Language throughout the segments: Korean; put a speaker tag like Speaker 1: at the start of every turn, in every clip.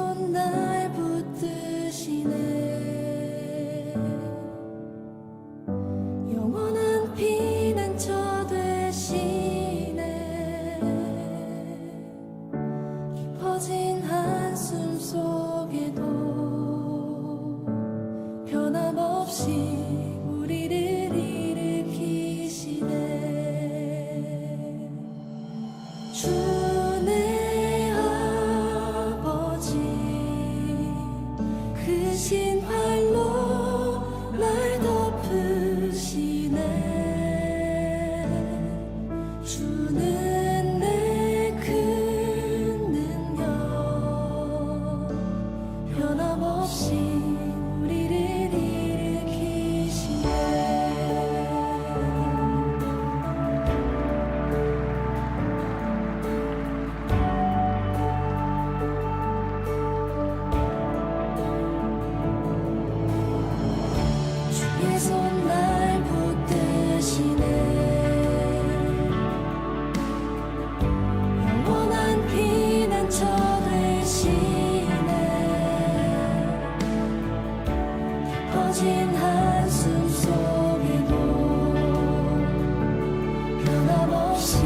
Speaker 1: 손 날 붙드시네. 영원한 피난처 되시네. 깊어진 한숨 속에도 변함없이 우리를 일으키시네. 주 내 아버지 크신 팔로 날 덮으시네. 주는 내 큰 능력 변함없이 우리를 일으키시네. 주의 손 날 붙드시네. 영원한 피난처 되시네. 깊어진 한숨 속에도 변함없이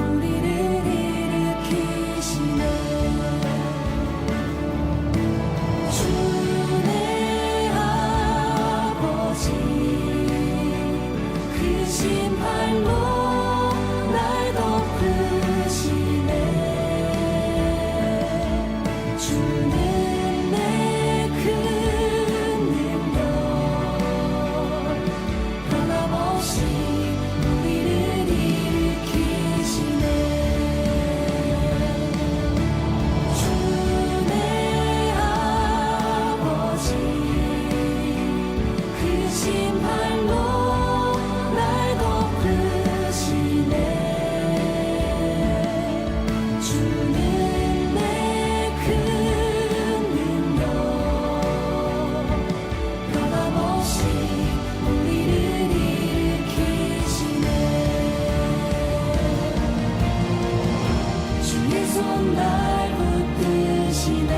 Speaker 1: 우리를 일으키시네. 주 내 아버지 크신 팔로 날 덮으시네. 주는 내 큰 능력 변함없이 우리를 일으키시네. 주 내 아버지 크신 팔로 날 덮으시네. 주는 내 큰 능력 변함없이 우리를 일으키시네. 주의 손 날 붙드시네.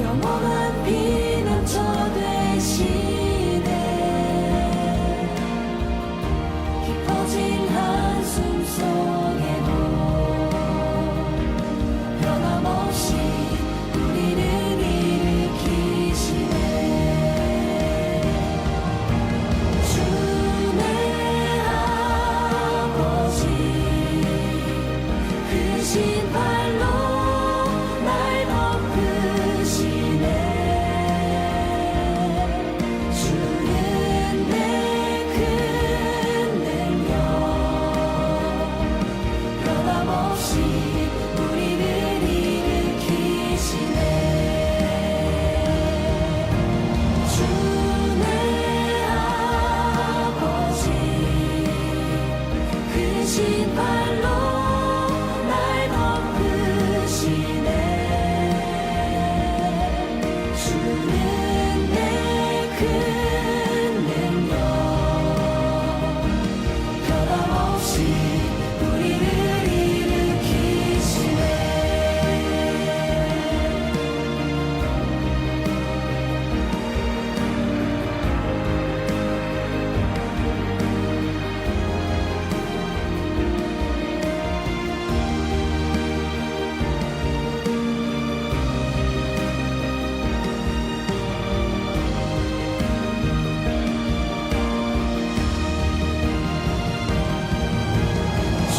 Speaker 1: 영원한 피난처 되시네. 깊어진 한숨 속에도 변함없이 우리를 일으키시네. 주 내 아버지 크신 팔로 날 덮으시네. 주는 내 큰 능력 변함없이 우리를 일으키시네. 주 내 아버지 크신 팔로 날 덮으시네. 주는 내 큰 능력 변함없이 우리를 일으키시네. 주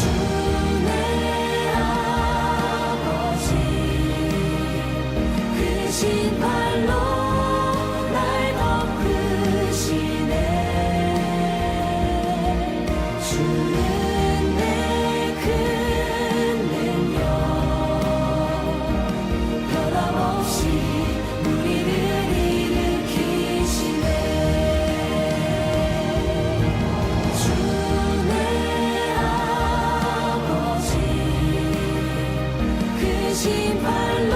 Speaker 1: 내 아버지 크신 팔로 날 덮으시네. 주는 내 큰 능력 변함없이 우리를 일으키시네. 주 내 아버지 크신 팔로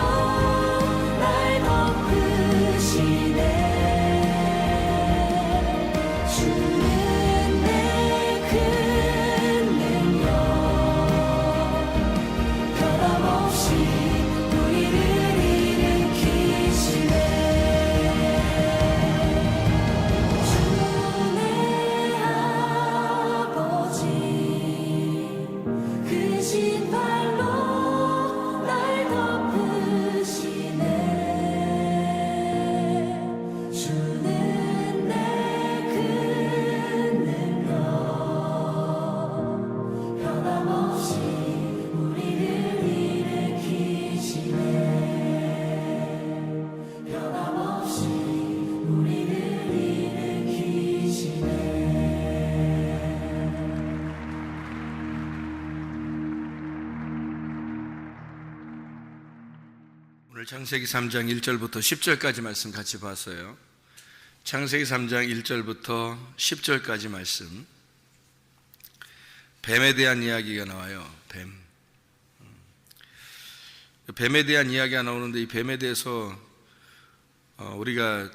Speaker 1: 날 덮으시네. 주는 내 큰 능력 변함없이
Speaker 2: 오늘 창세기 3장 1절부터 10절까지 말씀 같이 봤어요. 창세기 3장 1절부터 10절까지 말씀, 뱀에 대한 이야기가 나와요. 뱀에 대한 이야기가 나오는데, 이 뱀에 대해서 우리가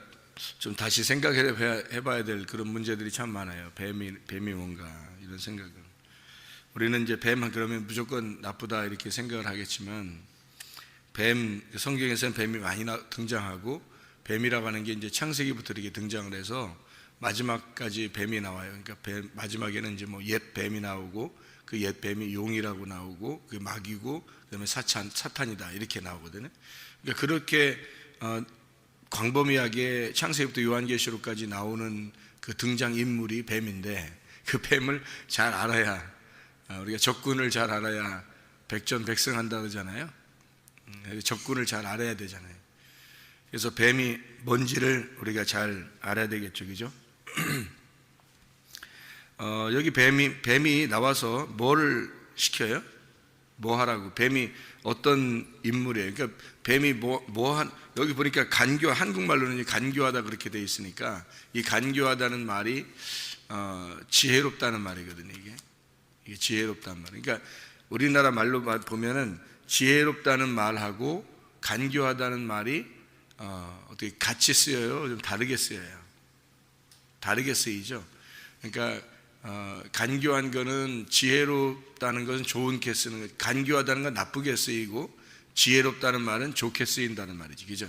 Speaker 2: 좀 다시 생각해 봐야 될 그런 문제들이 참 많아요. 뱀이 뭔가 이런 생각을. 우리는 이제 뱀 그러면 무조건 나쁘다 이렇게 생각을 하겠지만, 성경에서는 뱀이 많이 등장하고, 뱀이라고 하는 게 이제 창세기부터 이렇게 등장을 해서 마지막까지 뱀이 나와요. 그러니까 마지막에는 이제 뭐 옛 뱀이 나오고, 그 옛 뱀이 용이라고 나오고, 그 마귀고, 그다음에 사탄이다 이렇게 나오거든요. 그러니까 그렇게 광범위하게 창세기부터 요한계시록까지 나오는 그 등장 인물이 뱀인데, 그 뱀을 잘 알아야, 우리가 적군을 잘 알아야 백전백승한다 그러잖아요. 적군을 잘 알아야 되잖아요. 그래서 뱀이 뭔지를 우리가 잘 알아야 되겠죠, 그죠? 여기 뱀이 나와서 뭐를 시켜요? 뭐 하라고? 뱀이 어떤 인물이에요? 그러니까 뱀이 여기 보니까 한국말로는 간교하다 그렇게 돼 있으니까, 이 간교하다는 말이 지혜롭다는 말이거든요. 이게 지혜롭다는 말. 그러니까 우리나라 말로 보면은 지혜롭다는 말하고 간교하다는 말이 어떻게 같이 쓰여요? 좀 다르게 쓰여요. 다르게 쓰이죠. 그러니까 간교한 거는, 지혜롭다는 것은 좋게 쓰는 거예요. 간교하다는 건 나쁘게 쓰이고, 지혜롭다는 말은 좋게 쓰인다는 말이지, 그죠?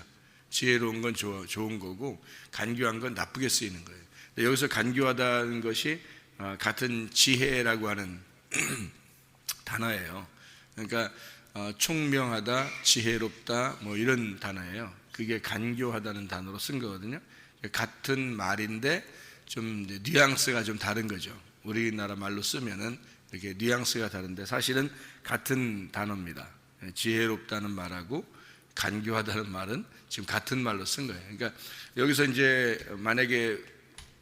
Speaker 2: 지혜로운 건 좋은 거고, 간교한 건 나쁘게 쓰이는 거예요. 여기서 간교하다는 것이 같은 지혜라고 하는 단어예요. 그러니까 총명하다, 지혜롭다, 뭐 이런 단어예요. 그게 간교하다는 단어로 쓴 거거든요. 같은 말인데 좀 뉘앙스가 좀 다른 거죠. 우리나라 말로 쓰면은 이렇게 뉘앙스가 다른데, 사실은 같은 단어입니다. 지혜롭다는 말하고 간교하다는 말은 지금 같은 말로 쓴 거예요. 그러니까 여기서 이제 만약에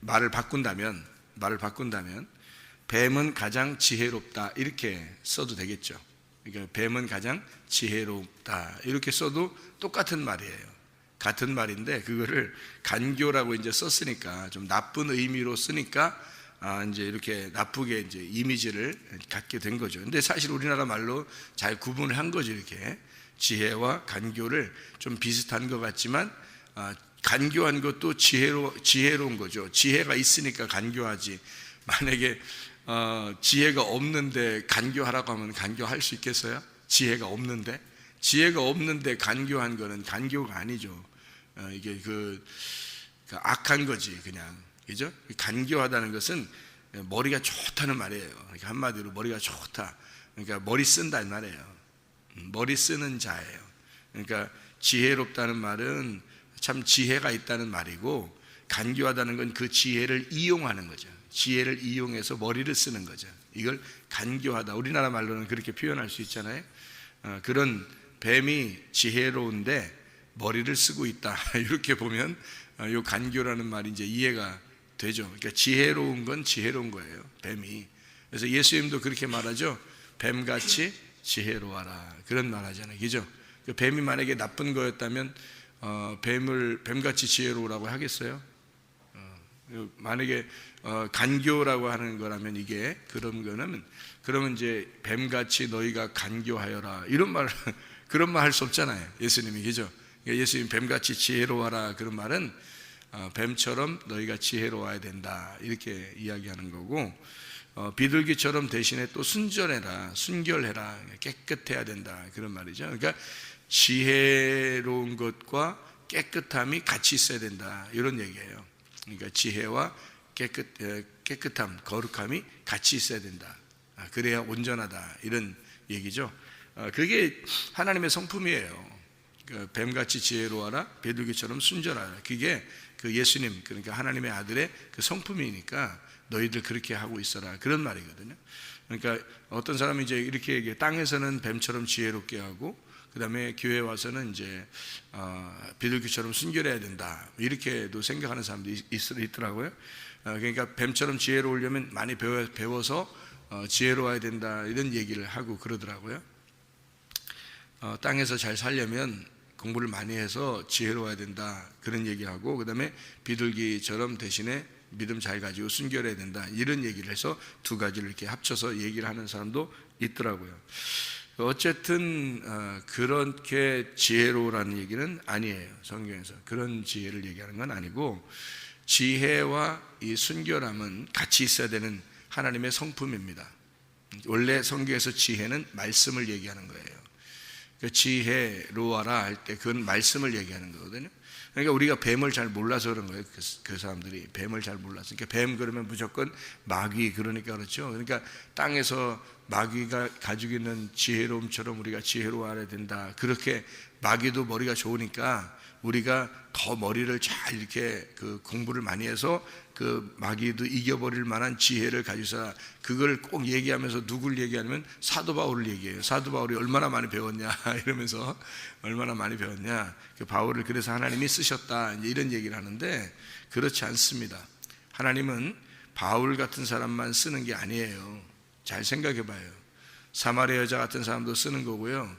Speaker 2: 말을 바꾼다면 뱀은 가장 지혜롭다 이렇게 써도 되겠죠. 그러니까 뱀은 가장 지혜롭다 이렇게 써도 똑같은 말이에요. 같은 말인데, 그거를 간교라고 이제 썼으니까, 좀 나쁜 의미로 쓰니까 이제 이렇게 나쁘게 이제 이미지를 갖게 된 거죠. 근데 사실 우리나라 말로 잘 구분을 한 거죠. 이렇게 지혜와 간교를 좀 비슷한 것 같지만, 간교한 것도 지혜로운 거죠. 지혜가 있으니까 간교하지. 만약에 지혜가 없는데 간교하라고 하면 간교할 수 있겠어요? 지혜가 없는데 간교한 거는 간교가 아니죠. 이게 그 악한 거지, 그냥. 그죠? 간교하다는 것은 머리가 좋다는 말이에요. 그러니까 한마디로 머리가 좋다. 그러니까 머리 쓴다는 말이에요. 머리 쓰는 자예요. 그러니까 지혜롭다는 말은 참 지혜가 있다는 말이고, 간교하다는 건 그 지혜를 이용하는 거죠. 지혜를 이용해서 머리를 쓰는 거죠. 이걸 간교하다, 우리나라 말로는 그렇게 표현할 수 있잖아요. 그런 뱀이 지혜로운데 머리를 쓰고 있다 이렇게 보면 이 간교라는 말이 이제 이해가 되죠. 그러니까 지혜로운 건 지혜로운 거예요, 뱀이. 그래서 예수님도 그렇게 말하죠. 뱀같이 지혜로워라, 그런 말 하잖아요, 그죠? 뱀이 만약에 나쁜 거였다면 뱀같이 지혜로우라고 하겠어요? 만약에 간교라고 하는 거라면, 이게 그러면 이제 뱀같이 너희가 간교하여라 이런 말, 그런 말 할 수 없잖아요, 예수님이, 그죠? 그러니까 예수님 뱀같이 지혜로워라, 그런 말은 뱀처럼 너희가 지혜로워야 된다 이렇게 이야기하는 거고, 비둘기처럼 대신에 또 순결해라, 깨끗해야 된다, 그런 말이죠. 그러니까 지혜로운 것과 깨끗함이 같이 있어야 된다, 이런 얘기예요. 그러니까 지혜와 깨끗함, 거룩함이 같이 있어야 된다. 그래야 온전하다, 이런 얘기죠. 그게 하나님의 성품이에요. 그러니까 뱀같이 지혜로워라, 비둘기처럼 순전하라. 그게 그 예수님, 그러니까 하나님의 아들의 그 성품이니까 너희들 그렇게 하고 있어라, 그런 말이거든요. 그러니까 어떤 사람이 이제 이렇게 얘기해. 땅에서는 뱀처럼 지혜롭게 하고, 그 다음에 교회 와서는 이제 비둘기처럼 순결해야 된다, 이렇게도 생각하는 사람들이 있더라고요. 그러니까 뱀처럼 지혜로우려면 많이 배워서 지혜로워야 된다, 이런 얘기를 하고 그러더라고요. 땅에서 잘 살려면 공부를 많이 해서 지혜로워야 된다 그런 얘기하고, 그 다음에 비둘기처럼 대신에 믿음 잘 가지고 순결해야 된다 이런 얘기를 해서 두 가지를 이렇게 합쳐서 얘기를 하는 사람도 있더라고요. 어쨌든 그렇게 지혜로우라는 얘기는 아니에요. 성경에서 그런 지혜를 얘기하는 건 아니고, 지혜와 이 순결함은 같이 있어야 되는 하나님의 성품입니다. 원래 성경에서 지혜는 말씀을 얘기하는 거예요. 지혜로워라 할 때 그건 말씀을 얘기하는 거거든요. 그러니까 우리가 뱀을 잘 몰라서 그런 거예요. 그 사람들이 뱀을 잘 몰라서. 그러니까 뱀 그러면 무조건 마귀, 그러니까 그렇죠. 그러니까 땅에서 마귀가 가지고 있는 지혜로움처럼 우리가 지혜로워야 된다. 그렇게 마귀도 머리가 좋으니까 우리가 더 머리를 잘 이렇게 그 공부를 많이 해서 그 마귀도 이겨버릴 만한 지혜를 가지사, 그걸 꼭 얘기하면서 누굴 얘기하냐면 사도 바울을 얘기해요. 사도 바울이 얼마나 많이 배웠냐 이러면서, 얼마나 많이 배웠냐, 그 바울을 그래서 하나님이 쓰셨다 이제 이런 얘기를 하는데, 그렇지 않습니다. 하나님은 바울 같은 사람만 쓰는 게 아니에요. 잘 생각해 봐요. 사마리아 여자 같은 사람도 쓰는 거고요,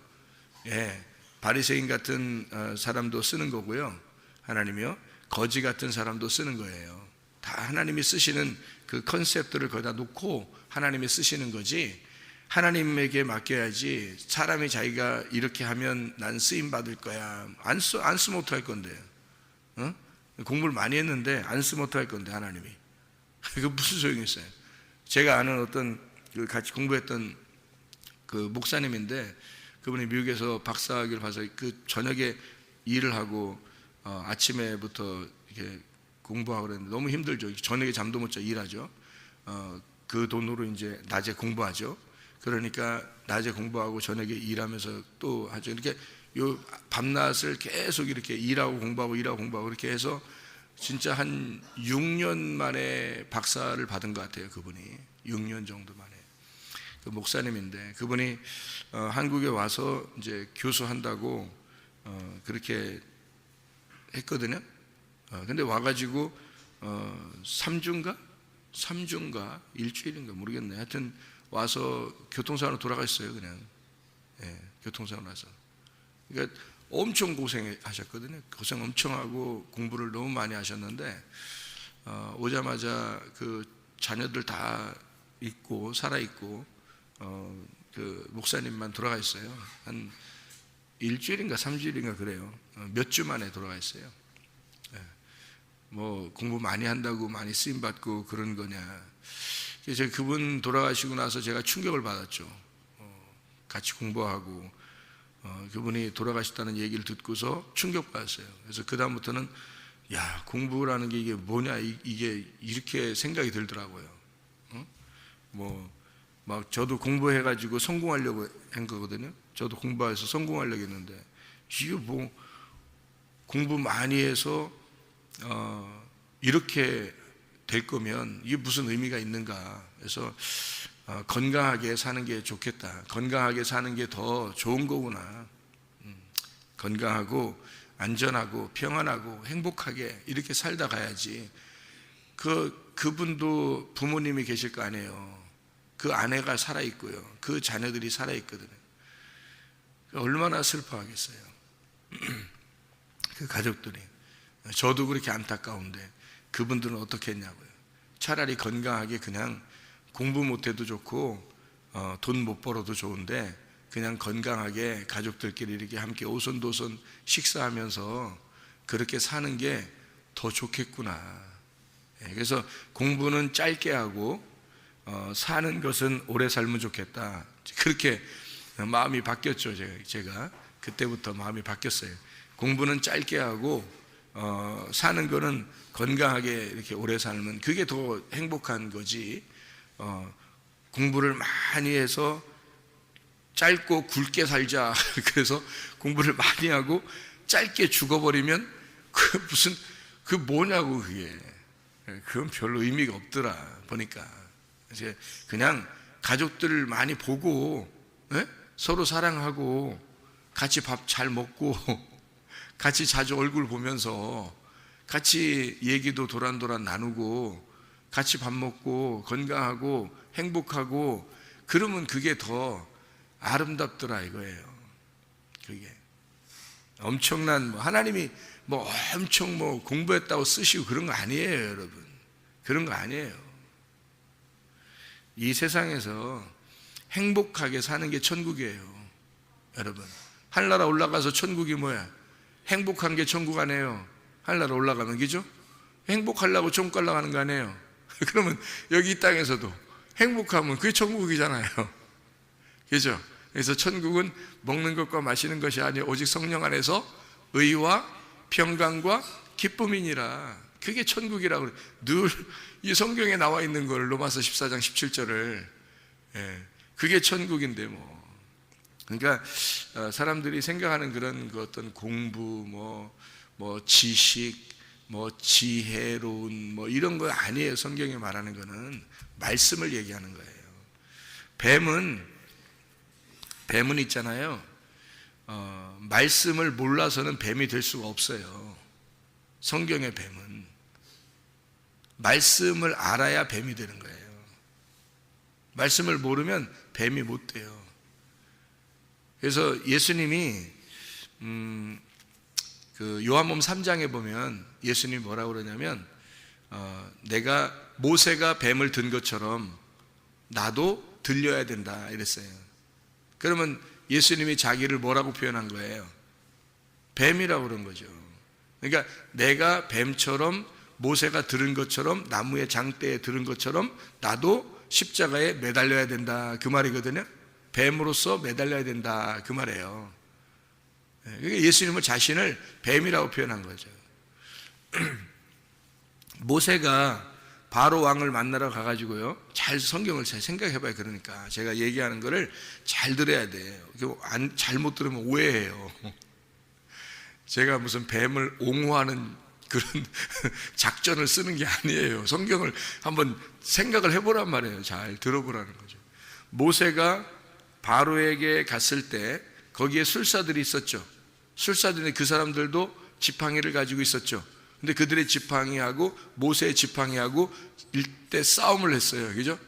Speaker 2: 바리새인 같은 사람도 쓰는 거고요, 하나님이요, 거지 같은 사람도 쓰는 거예요. 다 하나님이 쓰시는 그 컨셉들을 거기다 놓고 하나님이 쓰시는 거지, 하나님에게 맡겨야지. 사람이 자기가 이렇게 하면 난 쓰임 받을 거야, 안 쓰면 어떡할 건데, 공부를 많이 했는데 안 쓰면 어떡할 건데 하나님이. 이거 무슨 소용이 있어요. 제가 아는 어떤 같이 공부했던 그 목사님인데, 그분이 미국에서 박사학위를 봐서 그 저녁에 일을 하고 아침에부터 이렇게 공부하고 그랬는데 너무 힘들죠. 저녁에 잠도 못 자 일하죠. 그 돈으로 이제 낮에 공부하죠. 그러니까 낮에 공부하고 저녁에 일하면서 또 하죠. 이렇게 요 밤낮을 계속 이렇게 일하고 공부하고 이렇게 해서 진짜 한 6년 만에 박사를 받은 것 같아요. 그분이 6년 정도 만에. 그 목사님인데 그분이 한국에 와서 이제 교수한다고 그렇게 했거든요. 근데 와가지고 3주인가 일주일인가 모르겠네. 하여튼 와서 교통사고로 돌아가셨어요. 그냥 교통사고 나서. 그러니까 엄청 고생하셨거든요. 고생 엄청 하고 공부를 너무 많이 하셨는데 오자마자 그 자녀들 다 있고 살아 있고 그 목사님만 돌아가 있어요. 한 일주일인가 3주일인가 그래요. 몇 주 만에 돌아가 있어요. 뭐 공부 많이 한다고 많이 쓰임 받고 그런 거냐. 그래서 그분 돌아가시고 나서 제가 충격을 받았죠. 같이 공부하고 그분이 돌아가셨다는 얘기를 듣고서 충격받았어요. 그래서 그 다음부터는 야, 공부라는 게 이게 뭐냐, 이게 이렇게 생각이 들더라고요. 막 저도 공부해가지고 성공하려고 한 거거든요. 저도 공부해서 성공하려고 했는데 이게 뭐 공부 많이 해서 이렇게 될 거면 이게 무슨 의미가 있는가. 그래서 건강하게 사는 게 좋겠다. 건강하게 사는 게 더 좋은 거구나. 건강하고 안전하고 평안하고 행복하게 이렇게 살다 가야지. 그분도 부모님이 계실 거 아니에요. 그 아내가 살아있고요, 그 자녀들이 살아있거든요. 얼마나 슬퍼하겠어요. 그 가족들이. 저도 그렇게 안타까운데 그분들은 어떻게 했냐고요. 차라리 건강하게 그냥 공부 못해도 좋고 돈 못 벌어도 좋은데 그냥 건강하게 가족들끼리 이렇게 함께 오손도손 식사하면서 그렇게 사는 게 더 좋겠구나. 그래서 공부는 짧게 하고 사는 것은 오래 살면 좋겠다. 그렇게 마음이 바뀌었죠. 제가 그때부터 마음이 바뀌었어요. 공부는 짧게 하고 사는 거는 건강하게 이렇게 오래 살면 그게 더 행복한 거지. 공부를 많이 해서 짧고 굵게 살자. 그래서 공부를 많이 하고 짧게 죽어버리면 그 뭐냐고. 그건 별로 의미가 없더라 보니까. 이제 그냥 가족들 많이 보고 서로 사랑하고 같이 밥 잘 먹고 같이 자주 얼굴 보면서 같이 얘기도 도란도란 나누고 같이 밥 먹고 건강하고 행복하고 그러면 그게 더 아름답더라 이거예요. 그게 엄청난 하나님이 엄청 공부했다고 쓰시고 그런 거 아니에요, 여러분. 그런 거 아니에요. 이 세상에서 행복하게 사는 게 천국이에요, 여러분. 하늘나라 올라가서 천국이 뭐야? 행복한 게 천국 아니에요. 하늘나라 올라가면, 그죠? 행복하려고 천국 가려고 거 아니에요. 그러면 여기 이 땅에서도 행복하면 그게 천국이잖아요. 그죠? 그래서 천국은 먹는 것과 마시는 것이 아니라 오직 성령 안에서 의와 평강과 기쁨이니라. 그게 천국이라고 그래요. 늘 이 성경에 나와 있는 걸, 로마서 14장 17절을, 그게 천국인데 그러니까 사람들이 생각하는 그런 어떤 공부, 지식, 지혜로운 이런 거 아니에요. 성경에 말하는 거는 말씀을 얘기하는 거예요. 뱀은 있잖아요. 말씀을 몰라서는 뱀이 될 수가 없어요. 성경의 뱀은 말씀을 알아야 뱀이 되는 거예요. 말씀을 모르면 뱀이 못 돼요. 그래서 예수님이 그 요한복음 3장에 보면 예수님이 뭐라고 그러냐면 내가 모세가 뱀을 든 것처럼 나도 들려야 된다 이랬어요. 그러면 예수님이 자기를 뭐라고 표현한 거예요? 뱀이라고 그런 거죠. 그러니까 내가 뱀처럼, 모세가 들은 것처럼, 나무의 장대에 들은 것처럼 나도 십자가에 매달려야 된다, 그 말이거든요. 뱀으로서 매달려야 된다, 그 말이에요. 그러니까 예수님은 자신을 뱀이라고 표현한 거죠. 모세가 바로 왕을 만나러 가가지고요, 성경을 잘 생각해봐요. 그러니까 제가 얘기하는 거를 잘 들어야 돼요. 잘못 들으면 오해해요. 제가 무슨 뱀을 옹호하는 그런 작전을 쓰는 게 아니에요. 성경을 한번 생각을 해보란 말이에요. 잘 들어보라는 거죠. 모세가 바로에게 갔을 때 거기에 술사들이 있었죠. 술사들이, 그 사람들도 지팡이를 가지고 있었죠. 근데 그들의 지팡이하고 모세의 지팡이하고 일대 싸움을 했어요. 그죠?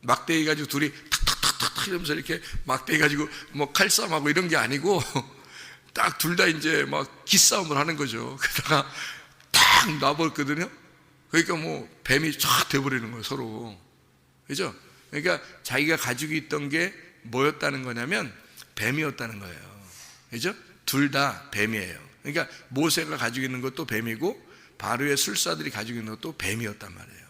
Speaker 2: 막대기 가지고 둘이 탁탁탁탁 이러면서 이렇게 막대기 가지고 칼싸움하고 이런 게 아니고 딱 둘 다 이제 기싸움을 하는 거죠. 그러다가 딱 놔버렸거든요. 그러니까 뱀이 쫙 돼버리는 거예요, 서로. 그죠? 그러니까 자기가 가지고 있던 게 뭐였다는 거냐면 뱀이었다는 거예요. 그죠? 둘 다 뱀이에요. 그러니까 모세가 가지고 있는 것도 뱀이고 바로의 술사들이 가지고 있는 것도 뱀이었단 말이에요.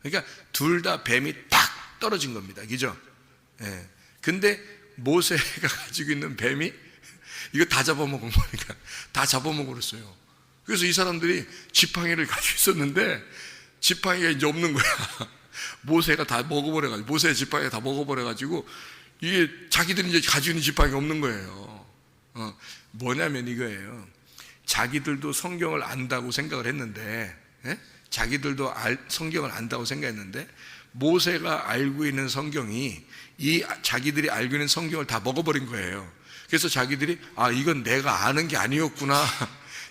Speaker 2: 그러니까 둘 다 뱀이 딱 떨어진 겁니다. 그죠? 예. 근데 모세가 가지고 있는 뱀이 이거 다 잡아먹은 거니까 다 잡아먹었어요. 그래서 이 사람들이 지팡이를 가지고 있었는데 지팡이가 이제 없는 거야. 모세가 다 먹어버려가지고, 모세의 지팡이가 다 먹어버려가지고 이게 자기들이 이제 가지고 있는 지팡이가 없는 거예요. 뭐냐면 이거예요. 자기들도 성경을 안다고 생각을 했는데, 자기들도 성경을 안다고 생각했는데 모세가 알고 있는 성경이 자기들이 알고 있는 성경을 다 먹어버린 거예요. 그래서 자기들이 이건 내가 아는 게 아니었구나.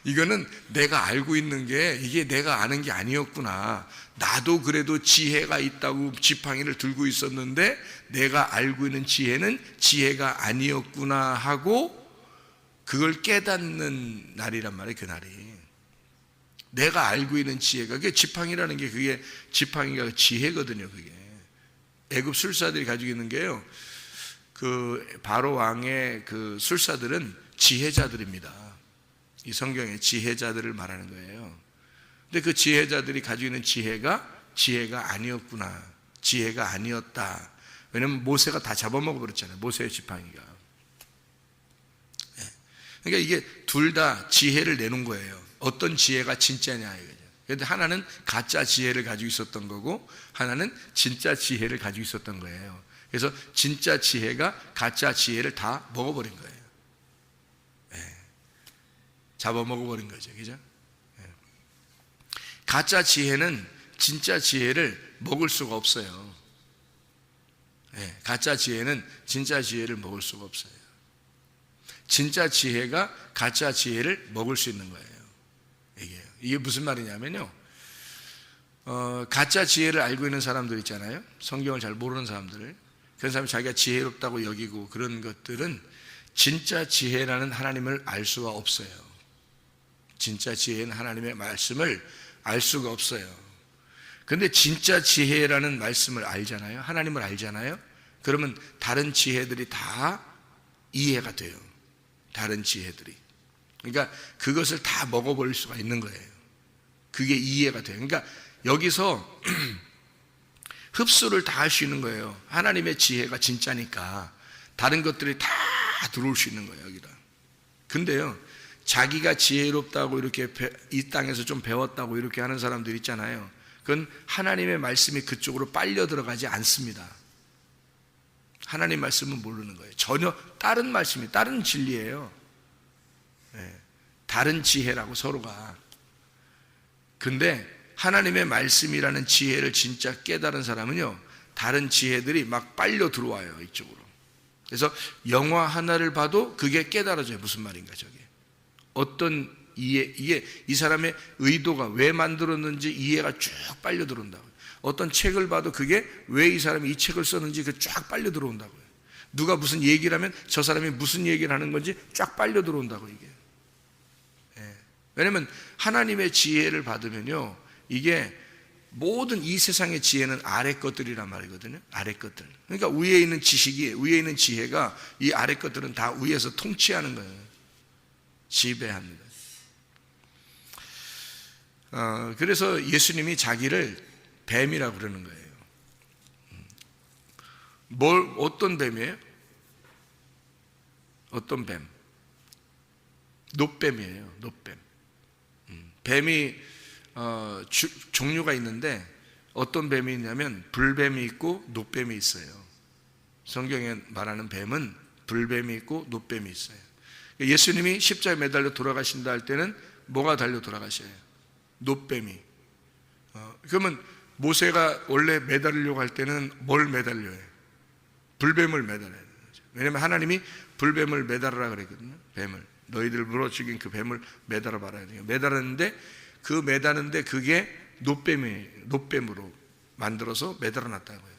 Speaker 2: 이거는 내가 알고 있는 게 이게 내가 아는 게 아니었구나. 나도 그래도 지혜가 있다고 지팡이를 들고 있었는데 내가 알고 있는 지혜는 지혜가 아니었구나 하고 그걸 깨닫는 날이란 말이에요. 그날이 내가 알고 있는 지혜가, 그게 지팡이라는 게, 그게 지팡이가 지혜거든요. 그게 애굽 술사들이 가지고 있는 게요, 그 바로 왕의 그 술사들은 지혜자들입니다. 이 성경에 지혜자들을 말하는 거예요. 근데 그 지혜자들이 가지고 있는 지혜가 아니었구나, 지혜가 아니었다. 왜냐면 모세가 다 잡아먹어 버렸잖아요, 모세의 지팡이가. 그러니까 이게 둘 다 지혜를 내놓은 거예요. 어떤 지혜가 진짜냐 이거죠. 그런데 하나는 가짜 지혜를 가지고 있었던 거고 하나는 진짜 지혜를 가지고 있었던 거예요. 그래서 진짜 지혜가 가짜 지혜를 다 먹어버린 거예요. 잡아먹어버린 거죠. 그죠? 가짜 지혜는 진짜 지혜를 먹을 수가 없어요. 가짜 지혜는 진짜 지혜를 먹을 수가 없어요. 진짜 지혜가 가짜 지혜를 먹을 수 있는 거예요. 이게 무슨 말이냐면요, 가짜 지혜를 알고 있는 사람들 있잖아요. 성경을 잘 모르는 사람들, 그런 사람이 자기가 지혜롭다고 여기고 그런 것들은 진짜 지혜라는 하나님을 알 수가 없어요. 진짜 지혜는 하나님의 말씀을 알 수가 없어요. 근데 진짜 지혜라는 말씀을 알잖아요. 하나님을 알잖아요. 그러면 다른 지혜들이 다 이해가 돼요. 다른 지혜들이. 그러니까 그것을 다 먹어버릴 수가 있는 거예요. 그게 이해가 돼요. 그러니까 여기서 흡수를 다 할 수 있는 거예요. 하나님의 지혜가 진짜니까 다른 것들이 다 들어올 수 있는 거예요, 여기다. 근데요, 자기가 지혜롭다고 이렇게 이 땅에서 좀 배웠다고 이렇게 하는 사람들 있잖아요. 그건 하나님의 말씀이 그쪽으로 빨려 들어가지 않습니다. 하나님 말씀은 모르는 거예요. 전혀 다른 말씀이, 다른 진리예요. 네, 다른 지혜라고 서로가. 근데 하나님의 말씀이라는 지혜를 진짜 깨달은 사람은요, 다른 지혜들이 막 빨려 들어와요, 이쪽으로. 그래서 영화 하나를 봐도 그게 깨달아져요. 무슨 말인가, 저게. 어떤 이게 이 사람의 의도가 왜 만들었는지 이해가 쭉 빨려 들어온다고요. 어떤 책을 봐도 그게 왜 이 사람이 이 책을 썼는지 그 쫙 빨려 들어온다고요. 누가 무슨 얘기를 하면 저 사람이 무슨 얘기를 하는 건지 쫙 빨려 들어온다고, 이게. 예. 왜냐면 하나님의 지혜를 받으면요, 이게 모든 이 세상의 지혜는 아래 것들이란 말이거든요. 아래 것들. 그러니까 위에 있는 지식이, 위에 있는 지혜가 이 아래 것들은 다 위에서 통치하는 거예요. 지배합니다. 그래서 예수님이 자기를 뱀이라고 그러는 거예요. 어떤 뱀이에요? 어떤 뱀? 놋뱀이에요. 놋뱀. 뱀이 종류가 있는데 어떤 뱀이 있냐면 불뱀이 있고 놋뱀이 있어요. 성경에 말하는 뱀은 불뱀이 있고 놋뱀이 있어요. 예수님이 십자가에 매달려 돌아가신다 할 때는 뭐가 달려 돌아가셔요? 놋뱀이. 그러면 모세가 원래 매달리려고 할 때는 뭘 매달려요? 불뱀을 매달아야 돼요. 왜냐하면 하나님이 불뱀을 매달으라 그랬거든요. 뱀을. 너희들 물어 죽인 그 뱀을 매달아 말아야 돼요. 매달았는데 그 매다는데 그게 놋뱀으로 만들어서 매달아 놨다고요.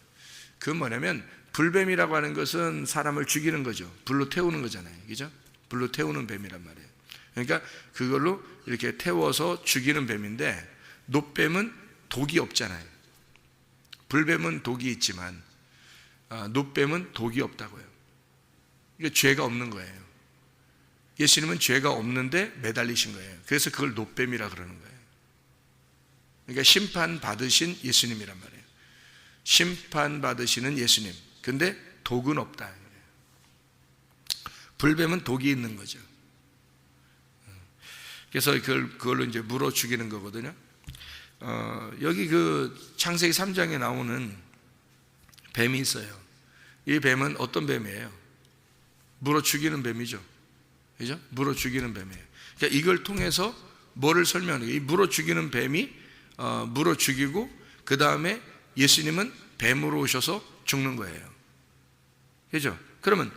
Speaker 2: 그건 뭐냐면 불뱀이라고 하는 것은 사람을 죽이는 거죠. 불로 태우는 거잖아요. 그죠? 불로 태우는 뱀이란 말이에요. 그러니까 그걸로 이렇게 태워서 죽이는 뱀인데 놋뱀은 독이 없잖아요. 불뱀은 독이 있지만 놋뱀은 독이 없다고요. 이게 죄가 없는 거예요. 예수님은 죄가 없는데 매달리신 거예요. 그래서 그걸 놋뱀이라 그러는 거예요. 그러니까 심판 받으신 예수님이란 말이에요. 심판 받으시는 예수님. 근데 독은 없다. 불뱀은 독이 있는 거죠. 그래서 그걸로 이제 물어 죽이는 거거든요. 여기 그 창세기 3장에 나오는 뱀이 있어요. 이 뱀은 어떤 뱀이에요? 물어 죽이는 뱀이죠. 그죠? 물어 죽이는 뱀이에요. 그러니까 이걸 통해서 뭐를 설명하는 거예요? 이 물어 죽이는 뱀이 물어 죽이고 그 다음에 예수님은 뱀으로 오셔서 죽는 거예요. 그죠? 그러면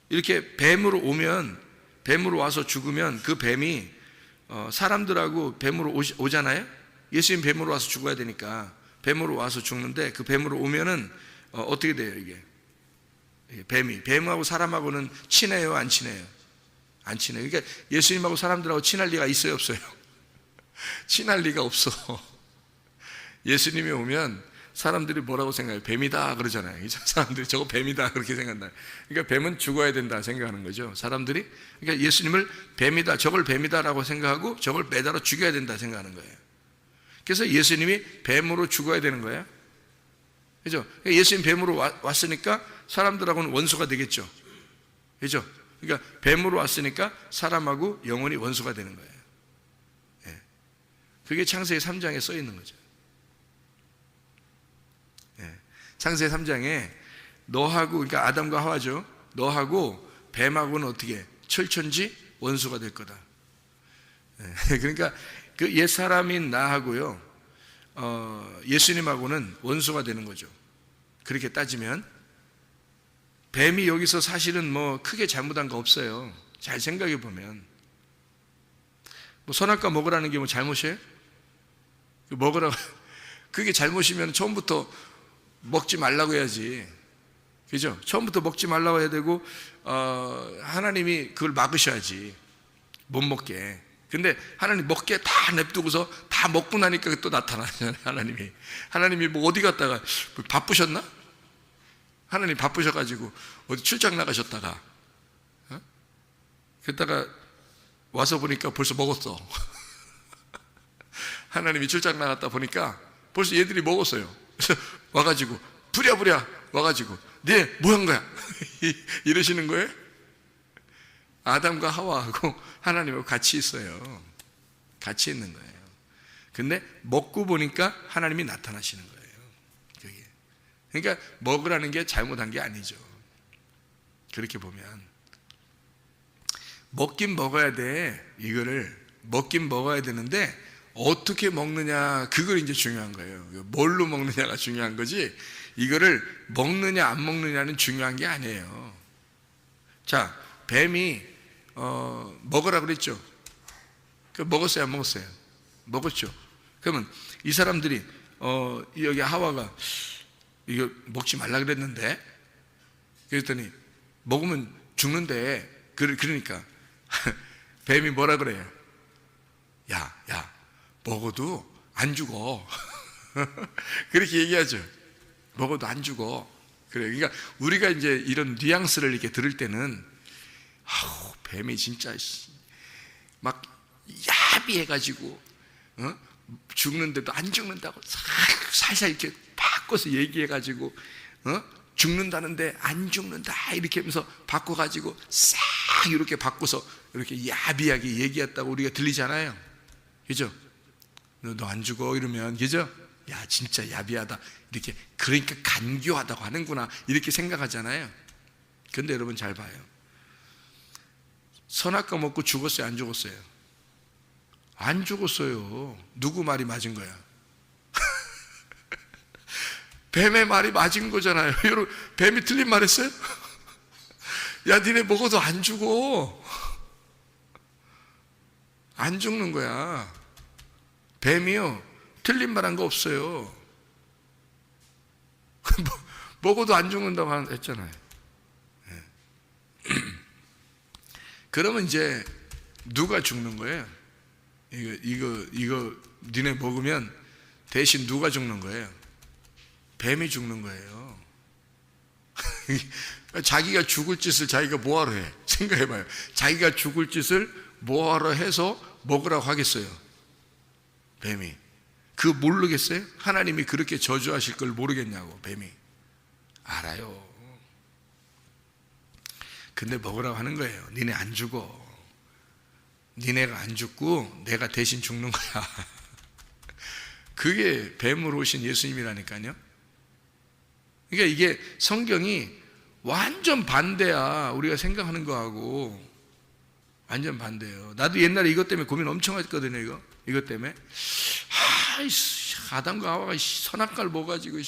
Speaker 2: 이렇게 뱀으로 와서 죽으면 그 뱀이 사람들하고 뱀으로 오잖아요. 예수님 뱀으로 와서 죽어야 되니까 뱀으로 와서 죽는데 그 뱀으로 오면은 어떻게 돼요? 이게 뱀하고 사람하고는 친해요, 안 친해요? 안 친해요. 그러니까 예수님하고 사람들하고 친할 리가 있어요, 없어요? 친할 리가 없어. 예수님이 오면 사람들이 뭐라고 생각해요? 뱀이다 그러잖아요. 사람들이 저거 뱀이다 그렇게 생각한다. 그러니까 뱀은 죽어야 된다 생각하는 거죠, 사람들이. 그러니까 예수님을 뱀이다, 저걸 뱀이다라고 생각하고 저걸 매달아 죽여야 된다 생각하는 거예요. 그래서 예수님이 뱀으로 죽어야 되는 거예요. 그죠? 그러니까 예수님 뱀으로 왔으니까 사람들하고는 원수가 되겠죠. 그죠? 그러니까 뱀으로 왔으니까 사람하고 영원히 원수가 되는 거예요. 예. 그게 창세기 3장에 써 있는 거죠. 예. 창세기 3장에 너하고, 그러니까 아담과 하와죠. 너하고 뱀하고는 어떻게 철천지 원수가 될 거다. 예. 그러니까 그 옛사람인 나하고요, 예수님하고는 원수가 되는 거죠. 그렇게 따지면 뱀이 여기서 사실은 뭐 크게 잘못한 거 없어요. 잘 생각해 보면 뭐 선악과 먹으라는 게 뭐 잘못이에요? 먹으라고 그게 잘못이면 처음부터 먹지 말라고 해야지. 그죠? 처음부터 먹지 말라고 해야 되고 하나님이 그걸 막으셔야지. 못 먹게. 근데 하나님 먹게 다 냅두고서 다 먹고 나니까 또 나타나잖아요. 하나님이 뭐 어디 갔다가 뭐 바쁘셨나? 하나님 바쁘셔가지고 어디 출장 나가셨다가 그랬다가 와서 보니까 벌써 먹었어. 하나님이 출장 나갔다 보니까 벌써 얘들이 먹었어요. 그래서 와가지고 부랴부랴 와가지고 네 뭐 한 거야? 이러시는 거예요. 아담과 하와하고 하나님하고 같이 있어요. 같이 있는 거예요. 근데 먹고 보니까 하나님이 나타나시는 거예요. 그게. 그러니까 먹으라는 게 잘못한 게 아니죠. 그렇게 보면 먹긴 먹어야 돼. 이거를 먹긴 먹어야 되는데 어떻게 먹느냐, 그걸 이제 중요한 거예요. 뭘로 먹느냐가 중요한 거지, 이거를 먹느냐 안 먹느냐는 중요한 게 아니에요. 자, 뱀이 먹으라 그랬죠. 먹었어요, 안 먹었어요? 먹었죠. 그러면 이 사람들이 여기 하와가 이거 먹지 말라 그랬는데, 그랬더니 먹으면 죽는데, 그러니까 뱀이 뭐라 그래요? 야, 먹어도 안 죽어. 그렇게 얘기하죠. 먹어도 안 죽어. 그래. 그러니까 우리가 이제 이런 뉘앙스를 이렇게 들을 때는, 뱀이 진짜 막 야비해가지고 죽는데도 안 죽는다고 살살 이렇게 바꿔서 얘기해가지고 죽는다는데 안 죽는다 이렇게 하면서 바꿔가지고 싹 이렇게 바꿔서 이렇게 야비하게 얘기했다고 우리가 들리잖아요. 그죠? 너 안 죽어 이러면, 그죠? 야, 진짜 야비하다 이렇게, 그러니까 간교하다고 하는구나 이렇게 생각하잖아요. 근데 여러분 잘 봐요. 선악과 먹고 죽었어요, 안 죽었어요? 안 죽었어요. 누구 말이 맞은 거야? 뱀의 말이 맞은 거잖아요. 여러분, 뱀이 틀린 말 했어요? 야, 니네 먹어도 안 죽어. 안 죽는 거야. 뱀이요, 틀린 말 한 거 없어요. 먹어도 안 죽는다고 했잖아요. 그러면 이제 누가 죽는 거예요? 이거 니네 먹으면 대신 누가 죽는 거예요? 뱀이 죽는 거예요. 자기가 죽을 짓을 자기가 뭐하러 해? 생각해봐요. 자기가 죽을 짓을 뭐하러 해서 먹으라고 하겠어요? 뱀이. 그거 모르겠어요? 하나님이 그렇게 저주하실 걸 모르겠냐고. 뱀이 알아요. 근데 먹으라고 하는 거예요. 니네 안 죽어. 니네가 안 죽고 내가 대신 죽는 거야. 그게 뱀으로 오신 예수님이라니까요. 그러니까 이게 성경이 완전 반대야. 우리가 생각하는 거하고 완전 반대예요. 나도 옛날에 이것 때문에 고민 엄청 했거든요. 이것 때문에 아담과 하와가 선악과를 먹어가지고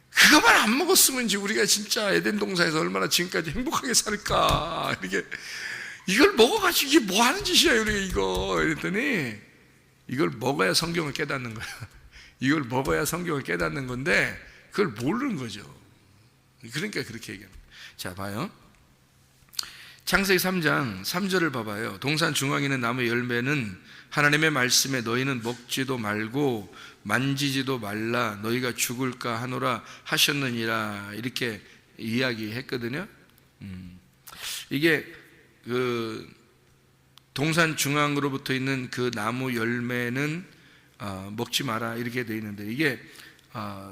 Speaker 2: 그거만 안 먹었으면 우리가 진짜 에덴 동산에서 얼마나 지금까지 행복하게 살까. 이걸 먹어가지고 이게 뭐 하는 짓이야 우리가 이거. 이랬더니 이걸 먹어야 성경을 깨닫는 거야. 이걸 먹어야 성경을 깨닫는 건데 그걸 모르는 거죠. 그러니까 그렇게 얘기합니다. 자, 봐요. 창세기 3장 3절을 봐봐요. 동산 중앙에 있는 나무 열매는 하나님의 말씀에 너희는 먹지도 말고 만지지도 말라 너희가 죽을까 하노라 하셨느니라, 이렇게 이야기했거든요. 이게 그 동산 중앙으로부터 있는 그 나무 열매는 먹지 마라 이렇게 되어 있는데, 이게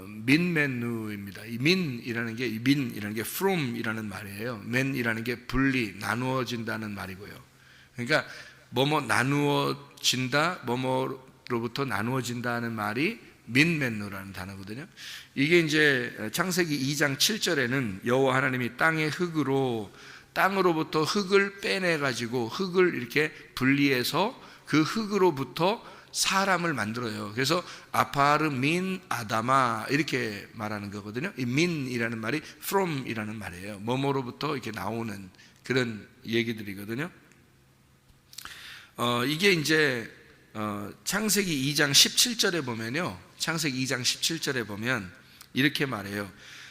Speaker 2: 민메누입니다. 이 민이라는 게 from이라는 말이에요. 맨이라는 게 분리, 나누어진다는 말이고요. 그러니까 뭐뭐 나누어진다, 뭐뭐로부터 나누어진다는 말이 민메누라는 단어거든요. 이게 이제 창세기 2장 7절에는 여호와 하나님이 땅의 땅으로부터 흙을 빼내 가지고 흙을 이렇게 분리해서 그 흙으로부터 사람을 만들어요. 그래서 아파르 민 아다마 이렇게 말하는 거거든요. 이 민이라는 말이 from이라는 말이에요. 뭐뭐로부터 이렇게 나오는 그런 얘기들이거든요. 이게 이제 창세기 2장 17절에 보면요. 창세기 2장 17절에 보면 이렇게 말해요.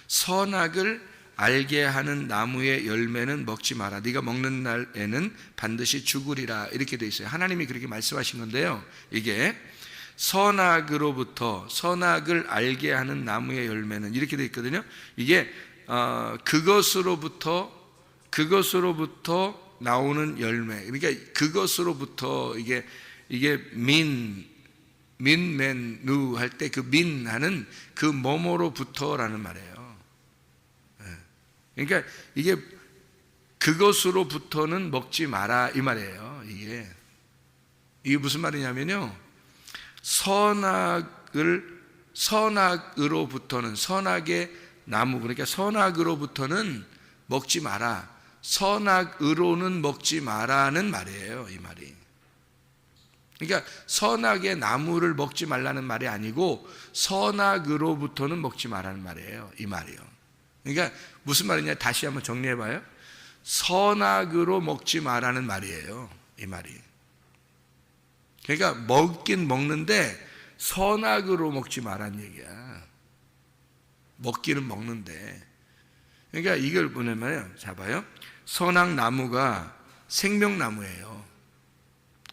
Speaker 2: 선악을 알게 하는 나무의 열매는 먹지 마라. 네가 먹는 날에는 반드시 죽으리라. 이렇게 돼 있어요. 하나님이 그렇게 말씀하신 건데요, 이게 선악으로부터, 선악을 알게 하는 나무의 열매는 이렇게 돼 있거든요. 이게 그것으로부터 나오는 열매. 그러니까 그것으로부터, 이게 민맨누 할 때 그 민하는 그 뭐뭐로부터라는 말이에요. 그러니까 이게 그것으로부터는 먹지 마라 이 말이에요. 이게 무슨 말이냐면요, 선악으로부터는, 선악의 나무, 그러니까 선악으로부터는 먹지 마라, 선악으로는 먹지 마라는 말이에요, 이 말이. 그러니까 선악의 나무를 먹지 말라는 말이 아니고 선악으로부터는 먹지 말라는 말이에요, 이 말이요. 그러니까 무슨 말이냐, 다시 한번 정리해 봐요. 선악으로 먹지 마라는 말이에요, 이 말이. 그러니까 먹긴 먹는데 선악으로 먹지 마라는 얘기야. 먹기는 먹는데. 그러니까 이걸 보내면, 자 봐요. 선악나무가 생명나무예요.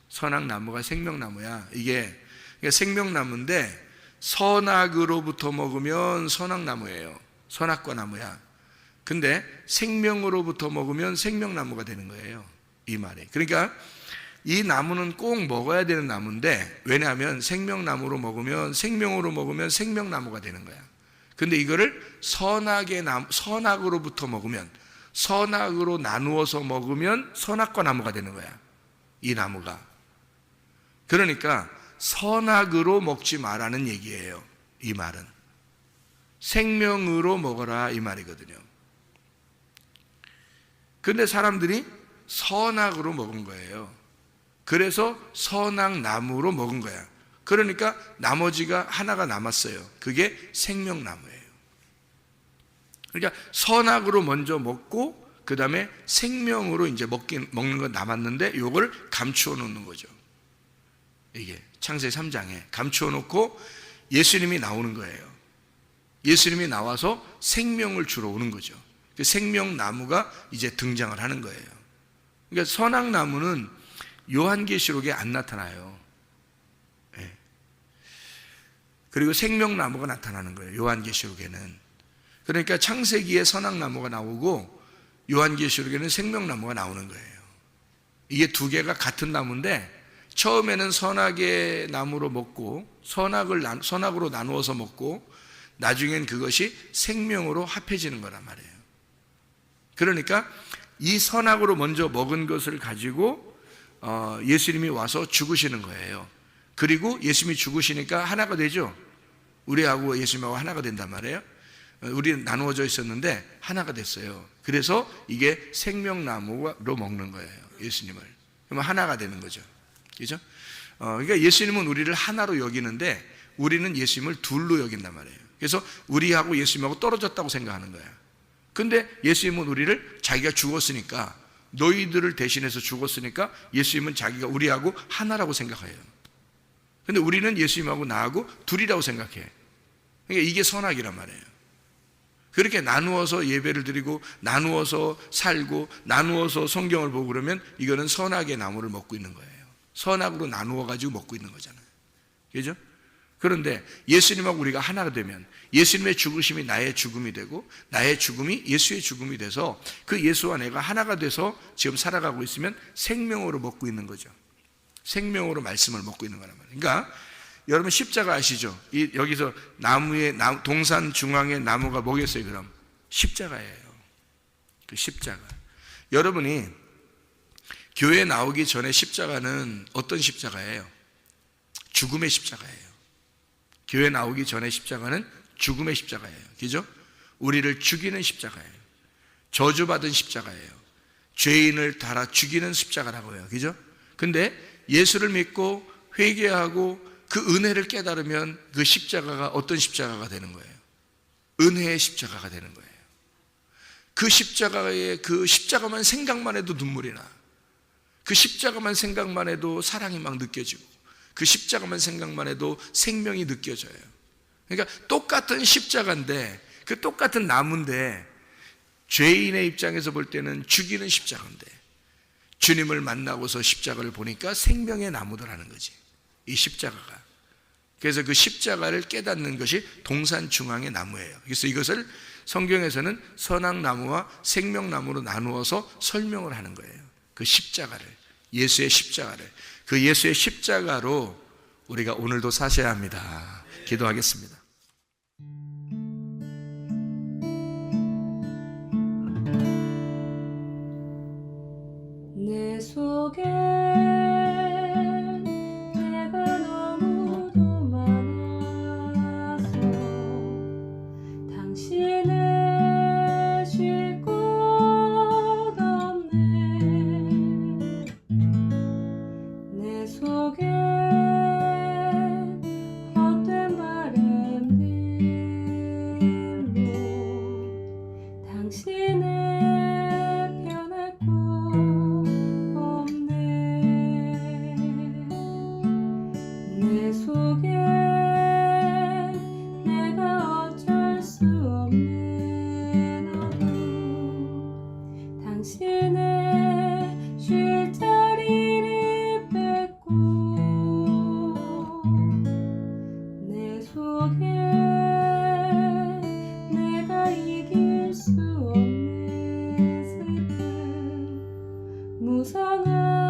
Speaker 2: 선악나무가 생명나무야. 이게 그러니까 생명나무인데 선악으로부터 먹으면 선악나무예요. 선악과 나무야. 근데 생명으로부터 먹으면 생명나무가 되는 거예요, 이 말이. 그러니까 이 나무는 꼭 먹어야 되는 나무인데, 왜냐하면 생명나무로 먹으면, 생명으로 먹으면 생명나무가 되는 거야. 근데 이거를 선악으로부터 먹으면, 선악으로 나누어서 먹으면 선악과 나무가 되는 거야, 이 나무가. 그러니까 선악으로 먹지 마라는 얘기예요, 이 말은. 생명으로 먹어라 이 말이거든요. 근데 사람들이 선악으로 먹은 거예요. 그래서 선악나무로 먹은 거야. 그러니까 나머지가 하나가 남았어요. 그게 생명나무예요. 그러니까 선악으로 먼저 먹고 그 다음에 생명으로 이제 먹는 건 남았는데, 요걸 감추어 놓는 거죠. 이게 창세기 3장에 감추어 놓고 예수님이 나오는 거예요. 예수님이 나와서 생명을 주러 오는 거죠. 그 생명나무가 이제 등장을 하는 거예요. 그러니까 선악나무는 요한계시록에 안 나타나요. 네. 그리고 생명나무가 나타나는 거예요, 요한계시록에는. 그러니까 창세기에 선악나무가 나오고 요한계시록에는 생명나무가 나오는 거예요. 이게 두 개가 같은 나무인데, 처음에는 선악의 나무로 먹고 선악으로 나누어서 먹고 나중엔 그것이 생명으로 합해지는 거란 말이에요. 그러니까 이 선악으로 먼저 먹은 것을 가지고 예수님이 와서 죽으시는 거예요. 그리고 예수님이 죽으시니까 하나가 되죠. 우리하고 예수님하고 하나가 된단 말이에요. 우리는 나누어져 있었는데 하나가 됐어요. 그래서 이게 생명나무로 먹는 거예요, 예수님을. 그러면 하나가 되는 거죠. 그죠? 그러니까 예수님은 우리를 하나로 여기는데 우리는 예수님을 둘로 여긴단 말이에요. 그래서 우리하고 예수님하고 떨어졌다고 생각하는 거야. 근데 예수님은 우리를, 자기가 죽었으니까, 너희들을 대신해서 죽었으니까 예수님은 자기가 우리하고 하나라고 생각해요. 근데 우리는 예수님하고 나하고 둘이라고 생각해. 그러니까 이게 선악이란 말이에요. 그렇게 나누어서 예배를 드리고 나누어서 살고 나누어서 성경을 보고 그러면 이거는 선악의 나무를 먹고 있는 거예요. 선악으로 나누어 가지고 먹고 있는 거잖아요. 그죠? 그런데 예수님하고 우리가 하나가 되면 예수님의 죽으심이 나의 죽음이 되고 나의 죽음이 예수의 죽음이 돼서 그 예수와 내가 하나가 돼서 지금 살아가고 있으면 생명으로 먹고 있는 거죠. 생명으로 말씀을 먹고 있는 거란 말이에요. 그러니까 여러분 십자가 아시죠? 여기서 동산 중앙에 나무가 뭐겠어요? 그럼 십자가예요. 그 십자가. 여러분이 교회 나오기 전에 십자가는 어떤 십자가예요? 죽음의 십자가예요. 교회 나오기 전에 십자가는 죽음의 십자가예요. 그죠? 우리를 죽이는 십자가예요. 저주받은 십자가예요. 죄인을 달아 죽이는 십자가라고요. 그죠? 근데 예수를 믿고 회개하고 그 은혜를 깨달으면 그 십자가가 어떤 십자가가 되는 거예요? 은혜의 십자가가 되는 거예요. 그 십자가만 생각만 해도 눈물이 나. 그 십자가만 생각만 해도 사랑이 막 느껴지고, 그 십자가만 생각만 해도 생명이 느껴져요. 그러니까 똑같은 십자가인데, 그 똑같은 나무인데 죄인의 입장에서 볼 때는 죽이는 십자가인데 주님을 만나고서 십자가를 보니까 생명의 나무더라는 거지, 이 십자가가. 그래서 그 십자가를 깨닫는 것이 동산중앙의 나무예요. 그래서 이것을 성경에서는 선악나무와 생명나무로 나누어서 설명을 하는 거예요. 그 십자가를, 예수의 십자가를. 그 예수의 십자가로 우리가 오늘도 사셔야 합니다. 기도하겠습니다.
Speaker 1: 내 속에 내가 너무도 많아서 당신을 쉴 곳 없네. 내 속에 헛된 바램들로 당신을 변할 곳 없네. 내 속에 내가 어쩔 수 없는 어둠, 당신의 쉴 자리를 뺏고 내 속에 내가 이길 수 없는 슬픔, 무성한